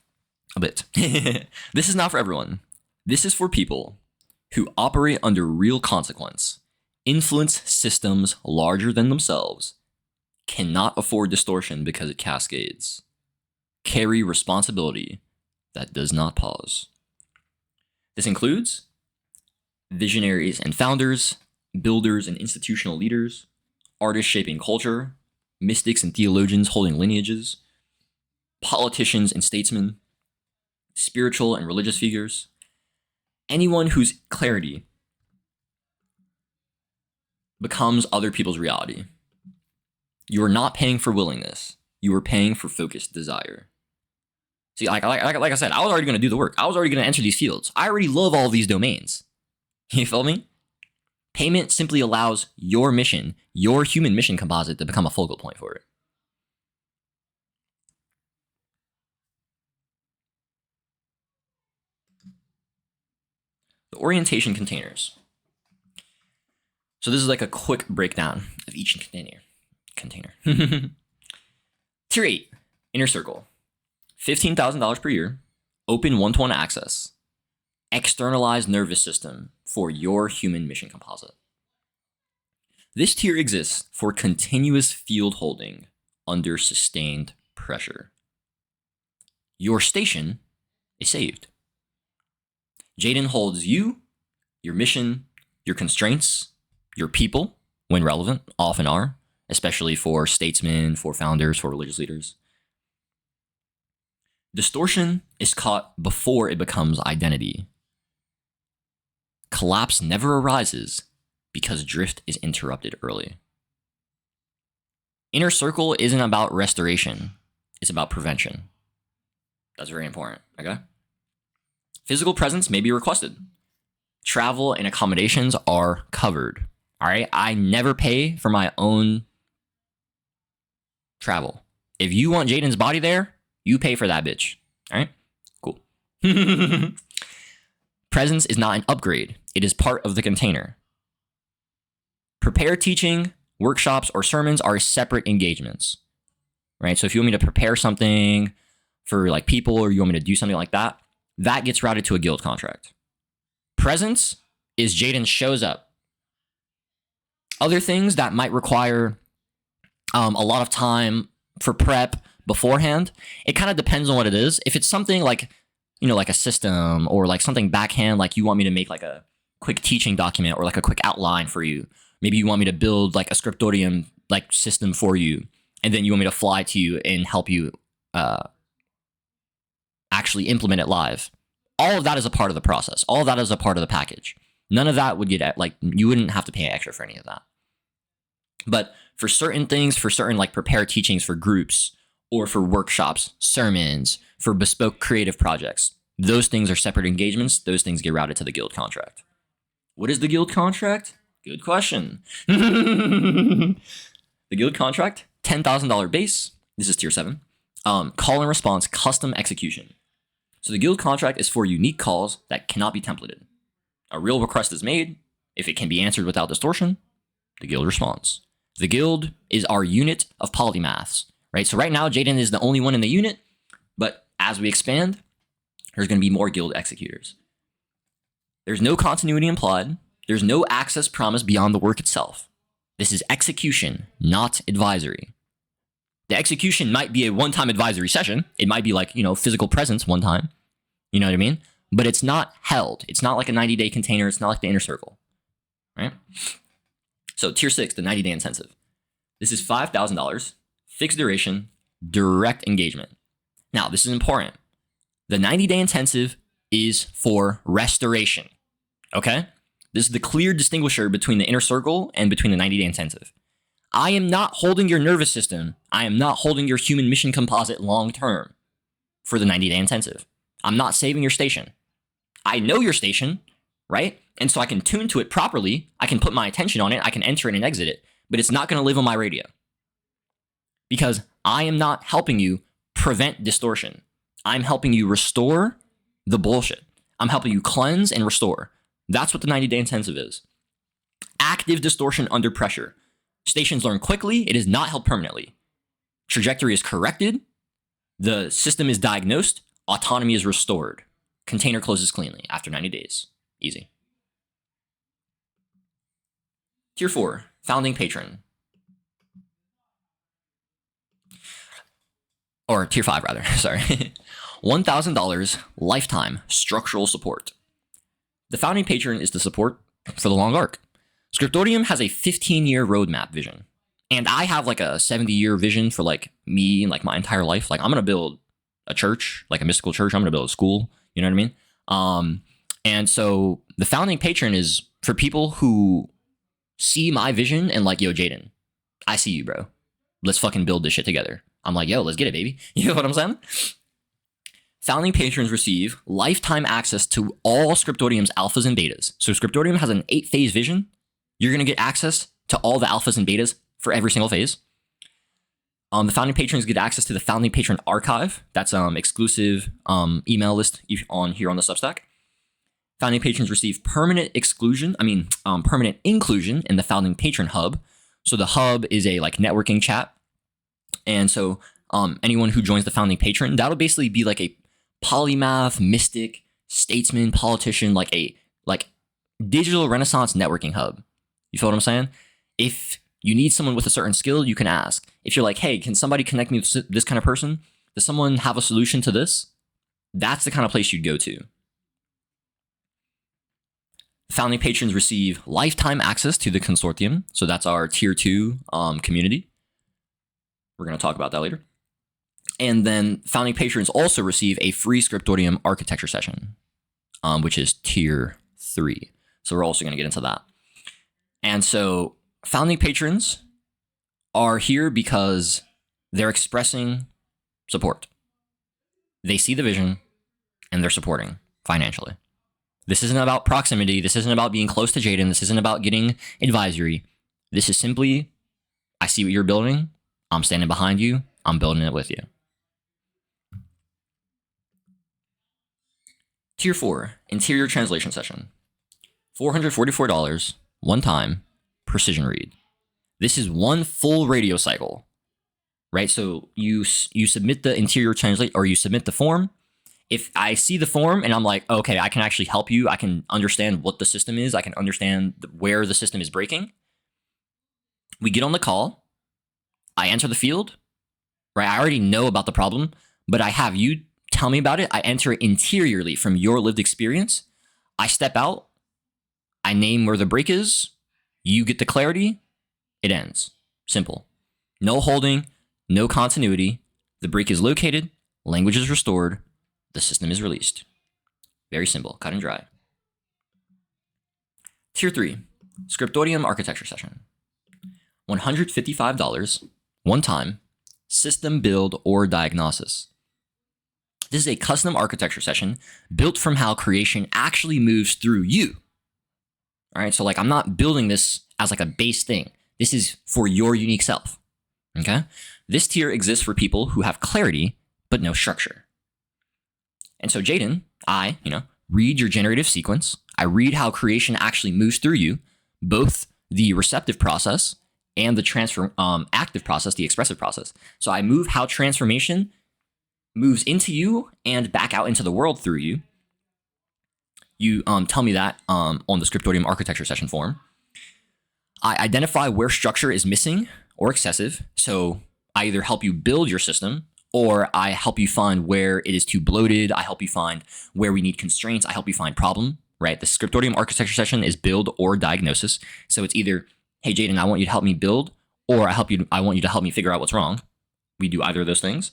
a bit. This is not for everyone. This is for people who operate under real consequence, influence systems larger than themselves, cannot afford distortion because it cascades, carry responsibility that does not pause. This includes visionaries and founders, builders and institutional leaders, artists shaping culture, mystics and theologians holding lineages, politicians and statesmen, spiritual and religious figures, anyone whose clarity becomes other people's reality. You are not paying for willingness. You are paying for focused desire. See, like I said, I was already going to do the work. I was already going to enter these fields. I already love all these domains. You feel me? Payment simply allows your mission, your human mission composite, to become a focal point for it. The orientation containers. So this is like a quick breakdown of each container. Tier 8, inner circle. $15,000 per year, open one-to-one access, externalized nervous system for your human mission composite. This tier exists for continuous field holding under sustained pressure. Your station is saved. Jaden holds you, your mission, your constraints, your people, when relevant, often are, especially for statesmen, for founders, for religious leaders. Distortion is caught before it becomes identity. Collapse never arises because drift is interrupted early. Inner circle isn't about restoration. It's about prevention. That's very important, okay? Physical presence may be requested. Travel and accommodations are covered, all right? I never pay for my own travel. If you want Jaden's body there, you pay for that bitch, all right? Cool. Presence is not an upgrade. It is part of the container. Prepared teaching, workshops, or sermons are separate engagements, right? So if you want me to prepare something for like people, or you want me to do something like that, that gets routed to a guild contract. Presence is Jaden shows up. Other things that might require a lot of time for prep beforehand, it kind of depends on what it is. If it's something like, you know, like a system or like something backhand, like you want me to make like a quick teaching document or like a quick outline for you. Maybe you want me to build like a Scriptōrium like system for you, and then you want me to fly to you and help you actually implement it live. All of that is a part of the process. All of that is a part of the package. None of that would get like, you wouldn't have to pay extra for any of that. But for certain things, for certain like prepared teachings for groups or for workshops, sermons, for bespoke creative projects, those things are separate engagements. Those things get routed to the guild contract. What is the guild contract? Good question. The guild contract, $10,000 base. This is tier 7. Call and response, custom execution. So the guild contract is for unique calls that cannot be templated. A real request is made. If it can be answered without distortion, the guild responds. The guild is our unit of polymaths, right? So right now, Jaden is the only one in the unit, but as we expand, there's going to be more guild executors. There's no continuity implied. There's no access promised beyond the work itself. This is execution, not advisory. The execution might be a one-time advisory session. It might be like, you know, physical presence one time. You know what I mean? But it's not held. It's not like a 90-day container. It's not like the inner circle, right? So tier 6, the 90-day intensive. This is $5,000, fixed duration, direct engagement. Now, this is important. The 90-day intensive is for restoration, okay? This is the clear distinguisher between the inner circle and between the 90-day intensive. I am not holding your nervous system. I am not holding your human mission composite long-term for the 90-day intensive. I'm not saving your station. I know your station, right? And so I can tune to it properly. I can put my attention on it. I can enter it and exit it, but it's not going to live on my radio because I am not helping you prevent distortion. I'm helping you restore the bullshit. I'm helping you cleanse and restore. That's what the 90-day intensive is. Active distortion under pressure. Stations learn quickly. It is not held permanently. Trajectory is corrected. The system is diagnosed. Autonomy is restored. Container closes cleanly after 90 days. Easy. Tier 4, founding patron. Or tier 5 rather, sorry. $1,000 lifetime structural support. The founding patron is the support for the long arc. Scriptōrium has a 15-year roadmap vision. And I have like a 70-year vision for like me and like my entire life. Like I'm going to build a church, like a mystical church. I'm going to build a school. You know what I mean? And so the founding patron is for people who see my vision and like, yo, Jaden, I see you, bro. Let's fucking build this shit together. I'm like, yo, let's get it, baby. You know what I'm saying? Founding patrons receive lifetime access to all Scriptōrium's alphas and betas. So Scriptōrium has an 8-phase vision. You're going to get access to all the alphas and betas for every single phase. The founding patrons get access to the founding patron archive. That's exclusive email list on here on the Substack. Founding patrons receive permanent inclusion in the founding patron hub. So the hub is a like networking chat. And so anyone who joins the founding patron, that'll basically be like a polymath, mystic, statesman, politician, like a digital renaissance networking hub. You feel what I'm saying? If you need someone with a certain skill, you can ask. If you're like, hey, can somebody connect me with this kind of person? Does someone have a solution to this? That's the kind of place you'd go to. Founding patrons receive lifetime access to the consortium. So that's our tier 2 community. We're going to talk about that later. And then founding patrons also receive a free Scriptōrium architecture session, which is tier 3. So we're also going to get into that. And so founding patrons are here because they're expressing support. They see the vision and they're supporting financially. This isn't about proximity. This isn't about being close to Jaden. This isn't about getting advisory. This is simply, I see what you're building. I'm standing behind you. I'm building it with you. Tier 4, interior translation session. $444, one time, precision read. This is one full radio cycle, right? So you submit the interior translate, or you submit the form. If I see the form and I'm like, okay, I can actually help you. I can understand what the system is. I can understand where the system is breaking. We get on the call. I enter the field, right? I already know about the problem, but I have you tell me about it. I enter it interiorly from your lived experience. I step out. I name where the break is. You get the clarity. It ends. Simple. No holding, no continuity. The break is located. Language is restored. The system is released. Very simple, cut and dry. Tier 3, Scriptōrium architecture session. $155, one time, system build or diagnosis. This is a custom architecture session built from how creation actually moves through you. All right, so like I'm not building this as like a base thing. This is for your unique self, okay? This tier exists for people who have clarity but no structure. And so Jaden, I read your generative sequence. I read how creation actually moves through you, both the receptive process and the active process, the expressive process. So I move how transformation moves into you and back out into the world through you. You tell me that on the Scriptōrium architecture session form. I identify where structure is missing or excessive. So I either help you build your system, or I help you find where it is too bloated. I help you find where we need constraints. I help you find problem, right? The Scriptōrium architecture session is build or diagnosis. So it's either, hey, Jaden, I want you to help me build, or I want you to help me figure out what's wrong. We do either of those things.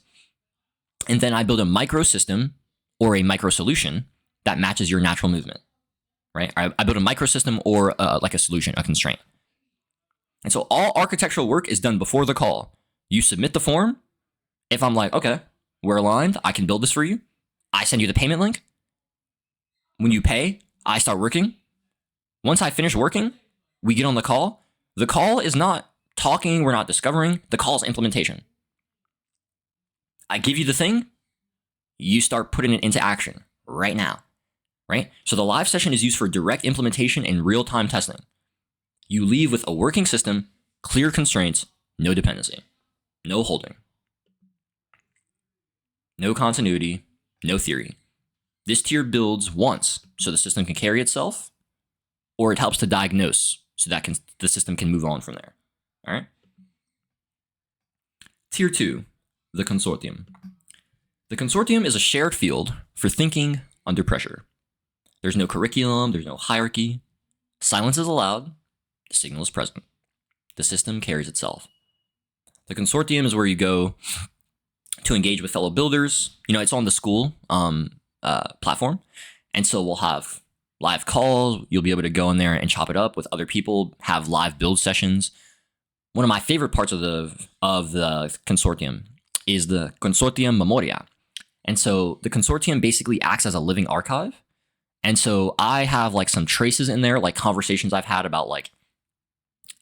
And then I build a micro system or a micro solution that matches your natural movement, right? I build a micro system or like a solution, a constraint. And so all architectural work is done before the call. You submit the form. If I'm like, okay, we're aligned, I can build this for you. I send you the payment link. When you pay, I start working. Once I finish working, we get on the call. The call is not talking, we're not discovering. The call is implementation. I give you the thing, you start putting it into action right now, right? So the live session is used for direct implementation and real-time testing. You leave with a working system, clear constraints, no dependency, no holding. No continuity, no theory. This tier builds once so the system can carry itself, or it helps to diagnose so that the system can move on from there. All right? Tier 2, the consortium. The consortium is a shared field for thinking under pressure. There's no curriculum, there's no hierarchy. Silence is allowed. The signal is present. The system carries itself. The consortium is where you go to engage with fellow builders. You know, it's on the school platform. And so we'll have live calls. You'll be able to go in there and chop it up with other people, have live build sessions. One of my favorite parts of the consortium is the consortium memoria. And so the consortium basically acts as a living archive. And so I have like some traces in there, like conversations I've had about like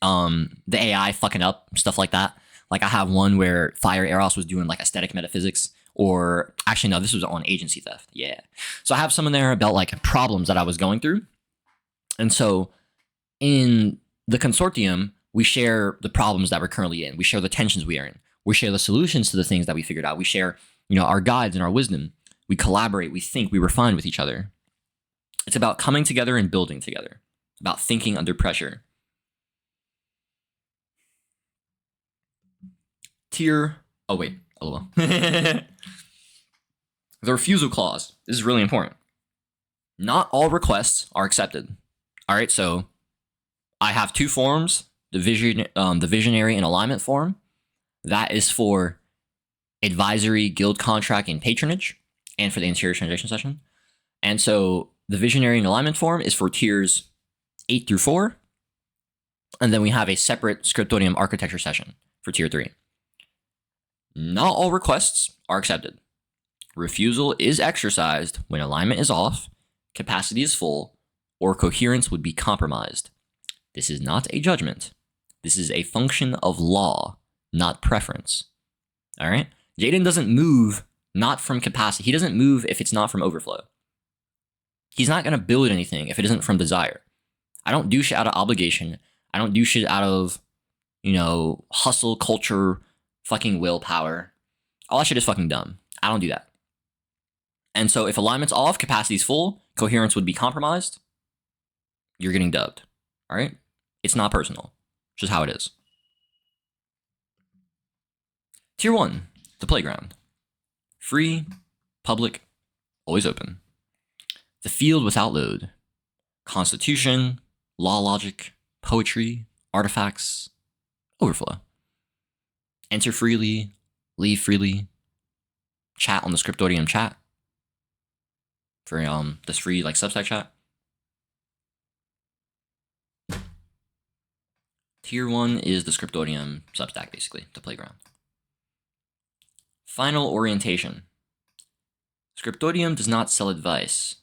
the AI fucking up, stuff like that. Like I have one where Fire Eros was doing like aesthetic metaphysics, or actually no, this was on agency theft. Yeah. So I have some in there about like problems that I was going through. And so in the consortium, we share the problems that we're currently in. We share the tensions we are in. We share the solutions to the things that we figured out. We share, you know, our guides and our wisdom. We collaborate. We think. We refine with each other. It's about coming together and building together. About thinking under pressure. Oh wait, LOL. The refusal clause. This is really important. Not all requests are accepted. All right, so I have two forms: the visionary and alignment form. That is for advisory, guild contract, and patronage, and for the interior transition session. And so the visionary and alignment form is for tiers 8 through 4. And then we have a separate Scriptōrium architecture session for tier 3. Not all requests are accepted. Refusal is exercised when alignment is off, capacity is full, or coherence would be compromised. This is not a judgment. This is a function of law, not preference. All right? Jaden doesn't move not from capacity. He doesn't move if it's not from overflow. He's not going to build anything if it isn't from desire. I don't do shit out of obligation. I don't do shit out of, you know, hustle, culture, fucking willpower. All that shit is fucking dumb. I don't do that. And so if alignment's off, capacity's full, coherence would be compromised, you're getting dubbed. All right? It's not personal. It's just how it is. Tier 1, the playground. Free, public, always open. The field without load. Constitution, law logic, poetry, artifacts, overflow. Enter freely, leave freely. Chat on the Scriptōrium chat for this free like Substack chat. Tier 1 is the Scriptōrium Substack, basically, the playground. Final orientation. Scriptōrium does not sell advice.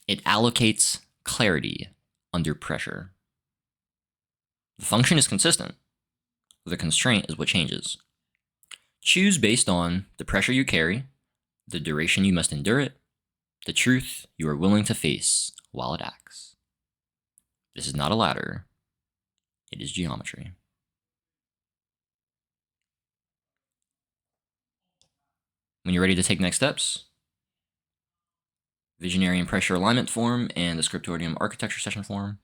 It allocates clarity under pressure. The function is consistent. The constraint is what changes. Choose based on the pressure you carry, the duration you must endure it, the truth you are willing to face while it acts. This is not a ladder. It is geometry. When you're ready to take next steps, visionary and pressure alignment form and the Scriptōrium architecture session form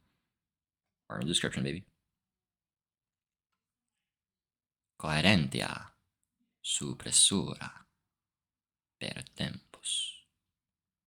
are in the description, baby. Coherentia suppressura per tempo.